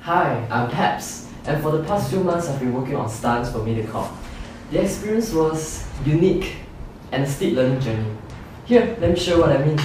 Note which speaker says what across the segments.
Speaker 1: Hi, I'm Peps, and for the past few months I've been working on stunts for Mediacorp. The experience was unique and a steep learning journey. Here, let me show you what I mean.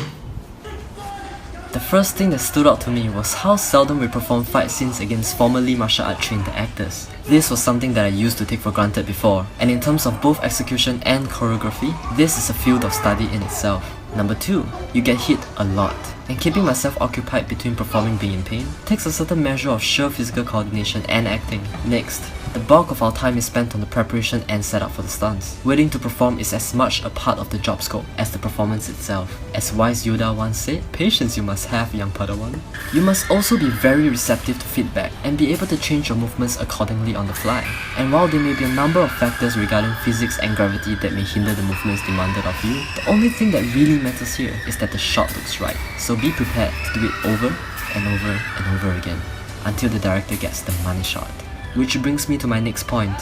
Speaker 2: The first thing that stood out to me was how seldom we perform fight scenes against formerly martial art trained actors. This was something that I used to take for granted before, and in terms of both execution and choreography, this is a field of study in itself. Number 2, you get hit a lot, and keeping myself occupied between performing being in pain takes a certain measure of sheer physical coordination and acting. Next, the bulk of our time is spent on the preparation and setup for the stunts. Waiting to perform is as much a part of the job scope as the performance itself. As wise Yoda once said, patience you must have, young Padawan. You must also be very receptive to feedback and be able to change your movements accordingly on the fly. And while there may be a number of factors regarding physics and gravity that may hinder the movements demanded of you, the only thing that really matters here is that the shot looks right. So be prepared to do it over and over and over again until the director gets the money shot. Which brings me to my next point.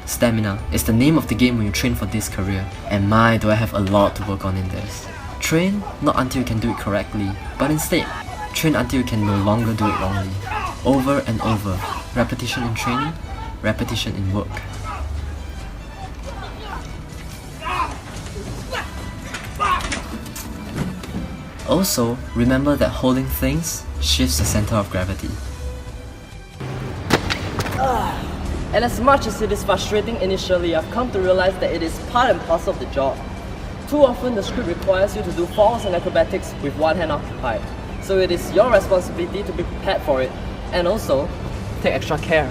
Speaker 2: Stamina is the name of the game when you train for this career, and my do I have a lot to work on in this. Train not until you can do it correctly, but instead, train until you can no longer do it wrongly. Over and over, repetition in training, repetition in work. Also, remember that holding things shifts the center of gravity.
Speaker 1: And as much as it is frustrating initially, I've come to realize that it is part and parcel of the job. Too often the script requires you to do falls and acrobatics with one hand occupied. So it is your responsibility to be prepared for it, and also take extra care.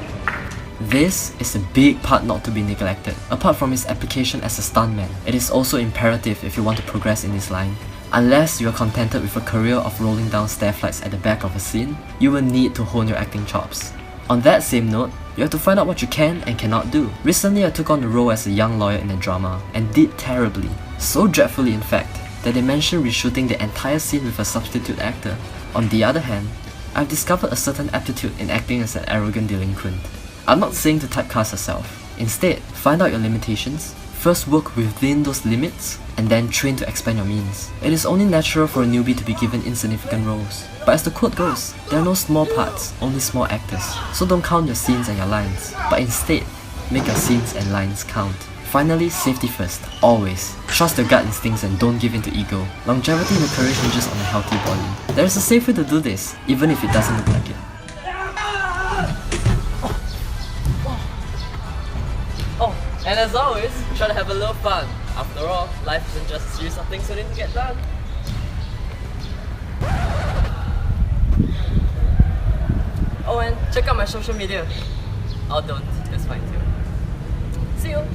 Speaker 2: This is a big part not to be neglected. Apart from its application as a stuntman, it is also imperative if you want to progress in this line. Unless you are contented with a career of rolling down stair flights at the back of a scene, you will need to hone your acting chops. On that same note, you have to find out what you can and cannot do. Recently I took on the role as a young lawyer in a drama, and did terribly. So dreadfully in fact, that they mentioned reshooting the entire scene with a substitute actor. On the other hand, I've discovered a certain aptitude in acting as an arrogant delinquent. I'm not saying to typecast yourself. Instead, find out your limitations, first work within those limits, and then train to expand your means. It is only natural for a newbie to be given insignificant roles. But as the quote goes, there are no small parts, only small actors. So don't count your scenes and your lines, but instead, make your scenes and lines count. Finally, safety first, always. Trust your gut instincts and don't give in to ego. Longevity in a career hinges on a healthy body. There is a safe way to do this, even if it doesn't look like it.
Speaker 1: Oh, and as always, try to have a little fun. After all, life isn't just a series of things we need to get done. Oh, and check out my social media. Oh, don't. It's fine too. See you!